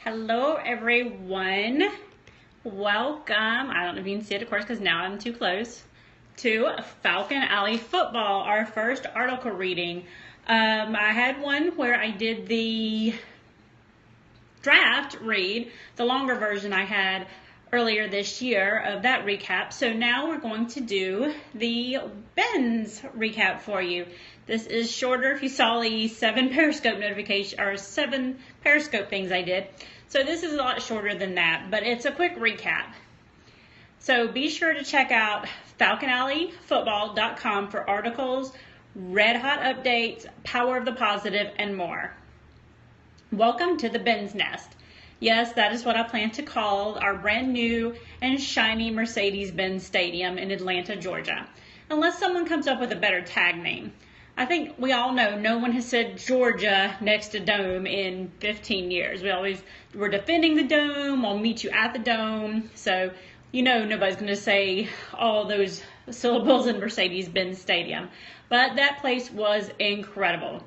Hello everyone, welcome. I don't know if you can see it, of course, because now I'm too close to FalconAlley football, our first article reading. I had one where I did the draft read, the longer version I had earlier this year of that recap. So now we're going to do the Benz recap for you. This is shorter. If you saw the 7 Periscope notification or 7 Periscope things I did. So this is a lot shorter than that, but it's a quick recap. So be sure to check out FalconAlleyFootball.com for articles, red hot updates, power of the positive, and more. Welcome to the Benz Nest. Yes, that is what I plan to call our brand new and shiny Mercedes Benz Stadium in Atlanta, Georgia. Unless someone comes up with a better tag name. I think we all know no one has said Georgia next to Dome in 15 years. We're defending the Dome. I'll meet you at the Dome. So, you know, nobody's going to say all those syllables in Mercedes Benz Stadium. But that place was incredible.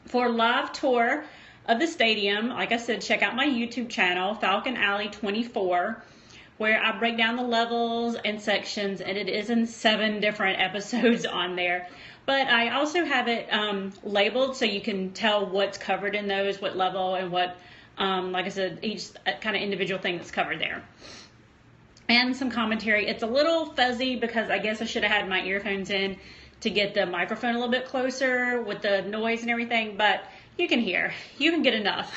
For a live tour of the stadium, like I said, check out my YouTube channel, FalconAlley 24, where I break down the levels and sections, and it is in 7 different episodes on there. But I also have it labeled so you can tell what's covered in those, what level, and what, like I said, each kind of individual thing that's covered there. And some commentary. It's a little fuzzy because I guess I should have had my earphones in to get the microphone a little bit closer with the noise and everything, but you can hear. You can get enough.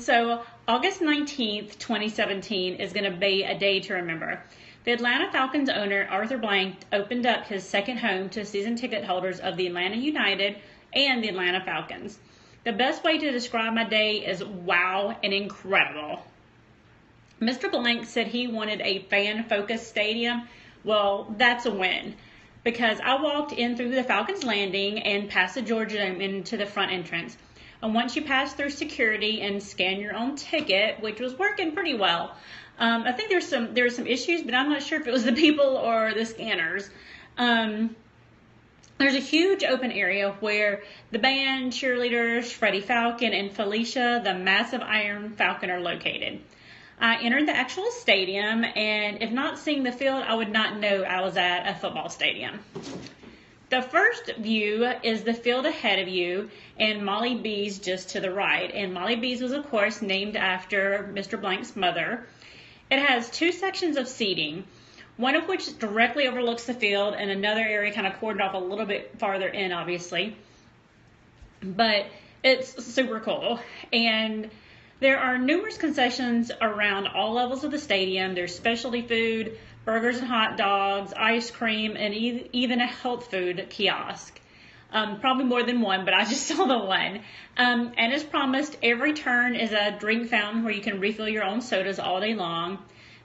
So August 19th, 2017 is going to be a day to remember. The Atlanta Falcons owner, Arthur Blank, opened up his second home to season ticket holders of the Atlanta United and the Atlanta Falcons. The best way to describe my day is wow and incredible. Mr. Blank said he wanted a fan-focused stadium. Well, that's a win, because I walked in through the Falcons landing and past the Georgia Dome into the front entrance. And once you pass through security and scan your own ticket, which was working pretty well, I think there's some issues, but I'm not sure if it was the people or the scanners. There's a huge open area where the band, cheerleaders, Freddie Falcon, and Felicia, the massive Iron Falcon, are located. I entered the actual stadium, and if not seeing the field, I would not know I was at a football stadium. The first view is the field ahead of you, and Molly B's just to the right. And Molly B's was, of course, named after Mr. Blank's mother. It has 2 sections of seating, one of which directly overlooks the field, and another area kind of cordoned off a little bit farther in, obviously. But it's super cool. And there are numerous concessions around all levels of the stadium. There's specialty food, burgers and hot dogs, ice cream, and even a health food kiosk. Probably more than one, but I just saw the one. And as promised, every turn is a drink fountain where you can refill your own sodas all day long.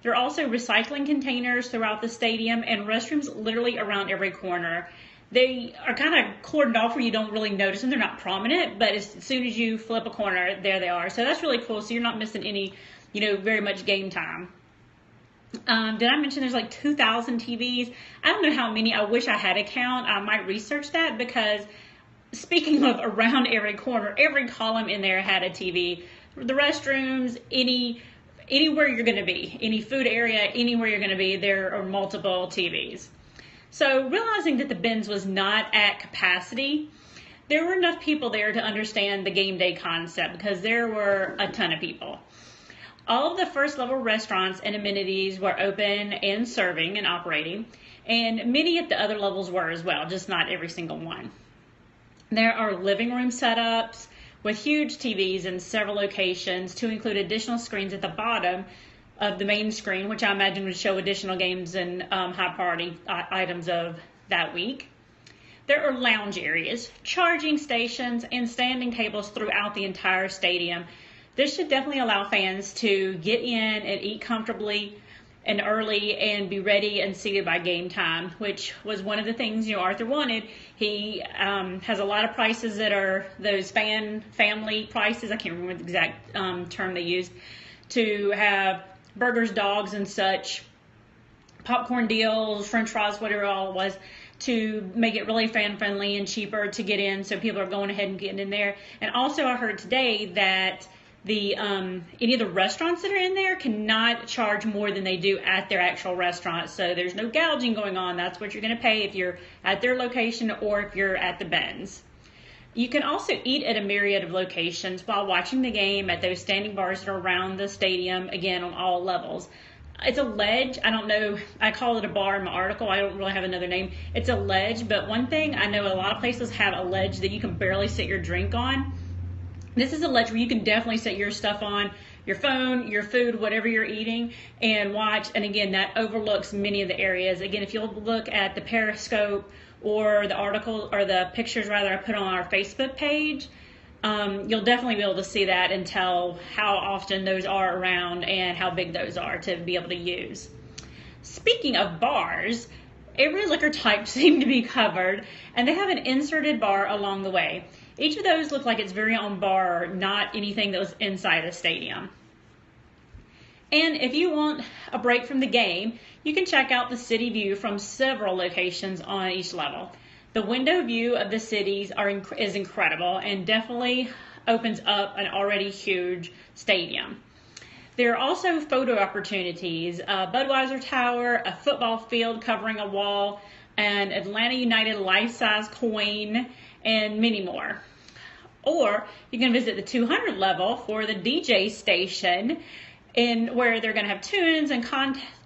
There are also recycling containers throughout the stadium and restrooms literally around every corner. They are kind of cordoned off where you don't really notice them. They're not prominent, but as soon as you flip a corner, there they are. So that's really cool. So you're not missing any, very much game time. Did I mention there's like 2,000 TVs? I don't know how many. I wish I had a count. I might research that, because speaking of around every corner, every column in there had a TV. The restrooms, anywhere you're going to be, any food area, anywhere you're going to be, there are multiple TVs. So realizing that the Benz was not at capacity, there were enough people there to understand the game day concept, because there were a ton of people. All of the first level restaurants and amenities were open and serving and operating, and many of the other levels were as well, just not every single one. There are living room setups with huge TVs in several locations, to include additional screens at the bottom of the main screen, which I imagine would show additional games and high priority items of that week. There are lounge areas, charging stations, and standing tables throughout the entire stadium. This should definitely allow fans to get in and eat comfortably and early and be ready and seated by game time, which was one of the things Arthur wanted. He has a lot of prices that are those family prices. I can't remember the exact term they used, to have burgers, dogs, and such, popcorn deals, french fries, whatever all it was, to make it really fan friendly and cheaper to get in, so people are going ahead and getting in there. And also I heard today that any of the restaurants that are in there cannot charge more than they do at their actual restaurant. So there's no gouging going on. That's what you're going to pay if you're at their location or if you're at the Benz. You can also eat at a myriad of locations while watching the game at those standing bars that are around the stadium, again, on all levels. It's a ledge. I don't know. I call it a bar in my article. I don't really have another name. It's a ledge, but one thing I know, a lot of places have a ledge that you can barely sit your drink on. This is a ledge where you can definitely set your stuff on, your phone, your food, whatever you're eating, and watch. And again, that overlooks many of the areas. Again, if you'll look at the Periscope or the article, or the pictures rather, I put on our Facebook page, you'll definitely be able to see that and tell how often those are around and how big those are to be able to use. Speaking of bars, every liquor type seemed to be covered, and they have an inserted bar along the way. Each of those look like its very own bar, not anything that was inside the stadium. And if you want a break from the game, you can check out the city view from several locations on each level. The window view of the cities is incredible and definitely opens up an already huge stadium. There are also photo opportunities, a Budweiser Tower, a football field covering a wall, an Atlanta United life-size coin, and many more. Or you can visit the 200 level for the DJ station, where they're going to have tunes and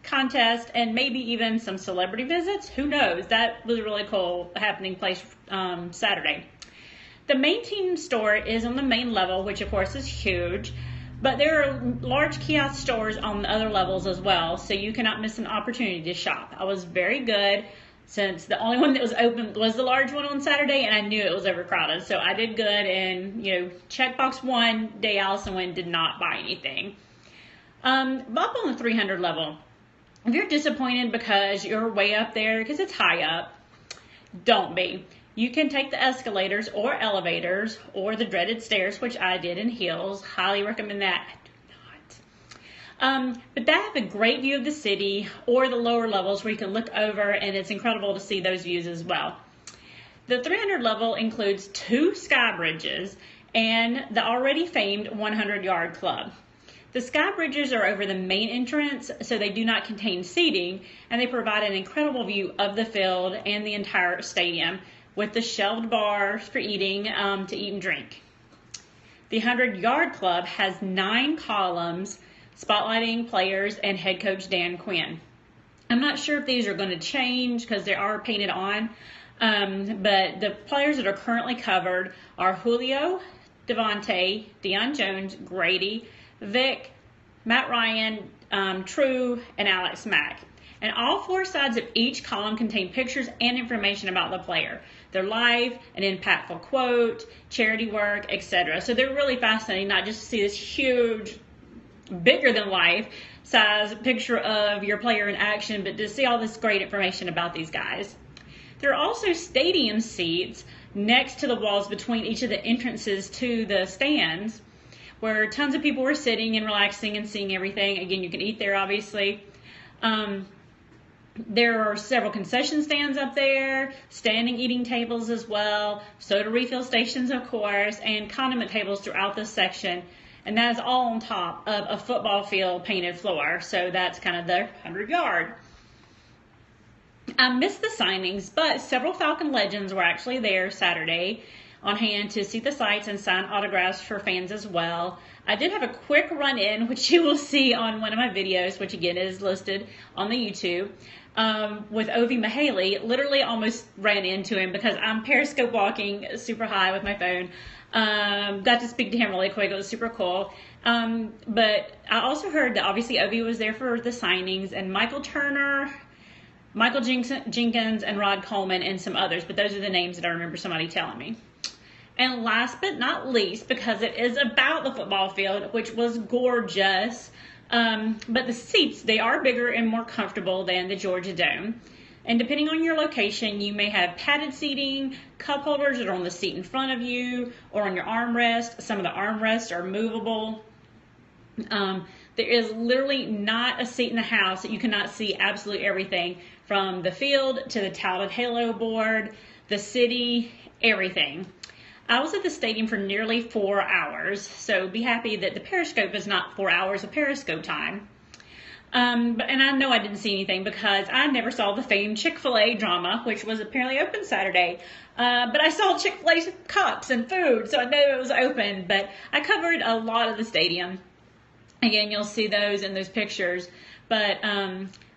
contests and maybe even some celebrity visits. Who knows? That was a really cool happening place Saturday. The main team store is on the main level, which of course is huge, but there are large kiosk stores on the other levels as well, so you cannot miss an opportunity to shop. I was very good, since the only one that was open was the large one on Saturday, and I knew it was overcrowded. So I did good, and checkbox 1, day Allison went, did not buy anything. Up on the 300 level, if you're disappointed because you're way up there, because it's high up, don't be. You can take the escalators or elevators or the dreaded stairs, which I did in heels. Highly recommend that. But they have a great view of the city or the lower levels where you can look over, and it's incredible to see those views as well. The 300 level includes 2 sky bridges and the already famed 100-yard club. The sky bridges are over the main entrance, so they do not contain seating, and they provide an incredible view of the field and the entire stadium with the shelved bars for eating, to eat and drink. The 100-yard club has 9 columns spotlighting players and head coach Dan Quinn. I'm not sure if these are going to change because they are painted on, but the players that are currently covered are Julio, Devontae, Deion Jones, Grady, Vic, Matt Ryan, True, and Alex Mack. And all 4 sides of each column contain pictures and information about the player, their life, an impactful quote, charity work, etc. So they're really fascinating, not just to see this huge, bigger than life size picture of your player in action, but to see all this great information about these guys. There are also stadium seats next to the walls between each of the entrances to the stands, where tons of people were sitting and relaxing and seeing everything. Again, you can eat there, obviously. There are several concession stands up there, standing eating tables as well, soda refill stations, of course, and condiment tables throughout this section. And that is all on top of a football field painted floor. So that's kind of the 100-yard. I missed the signings, but several Falcon legends were actually there Saturday on hand to see the sights and sign autographs for fans as well. I did have a quick run-in, which you will see on one of my videos, which again is listed on the YouTube, with Ovi Mahaley. Literally almost ran into him because I'm Periscope walking super high with my phone. Got to speak to him really quick. It was super cool. But I also heard that obviously Ovi was there for the signings, and Michael Turner, Michael Jenkins, and Rod Coleman, and some others. But those are the names that I remember somebody telling me. And last but not least, because it is about the football field, which was gorgeous, but the seats, they are bigger and more comfortable than the Georgia Dome. And depending on your location, you may have padded seating, cup holders that are on the seat in front of you, or on your armrest. Some of the armrests are movable. There is literally not a seat in the house that you cannot see absolutely everything, from the field to the touted halo board, the city, everything. I was at the stadium for nearly 4 hours, so be happy that the Periscope is not 4 hours of Periscope time. And I know I didn't see anything because I never saw the famed Chick-fil-A drama, which was apparently open Saturday. But I saw Chick-fil-A cups and food, so I know it was open. But I covered a lot of the stadium. Again, you'll see those in those pictures. But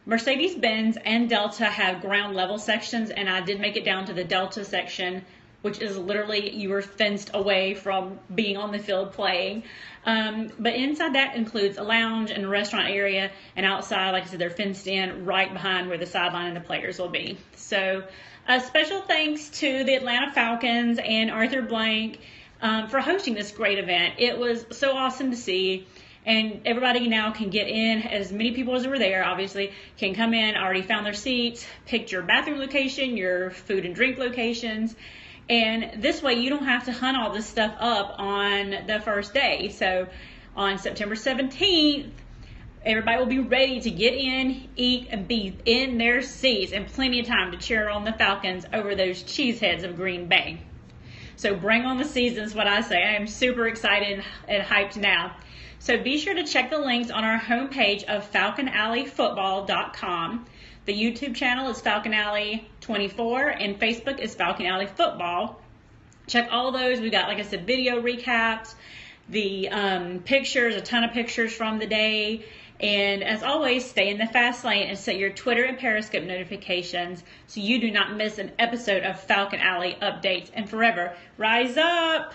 Mercedes Benz and Delta have ground level sections, and I did make it down to the Delta section, which is literally you were fenced away from being on the field playing. But inside that includes a lounge and a restaurant area, and outside, like I said, they're fenced in right behind where the sideline and the players will be. So a special thanks to the Atlanta Falcons and Arthur Blank for hosting this great event. It was so awesome to see. And everybody now can get in, as many people as were there, obviously, can come in, already found their seats, picked your bathroom location, your food and drink locations. And this way you don't have to hunt all this stuff up on the first day. So on September 17th, everybody will be ready to get in, eat, and be in their seats, and plenty of time to cheer on the Falcons over those cheeseheads of Green Bay. So bring on the season is what I say. I am super excited and hyped now. So be sure to check the links on our homepage of FalconAlleyFootball.com. The YouTube channel is FalconAlley24 and Facebook is FalconAlley Football. Check all those. We've got, like I said, video recaps, the pictures, a ton of pictures from the day. And as always, stay in the fast lane and set your Twitter and Periscope notifications so you do not miss an episode of Falcon Alley updates. And forever, rise up!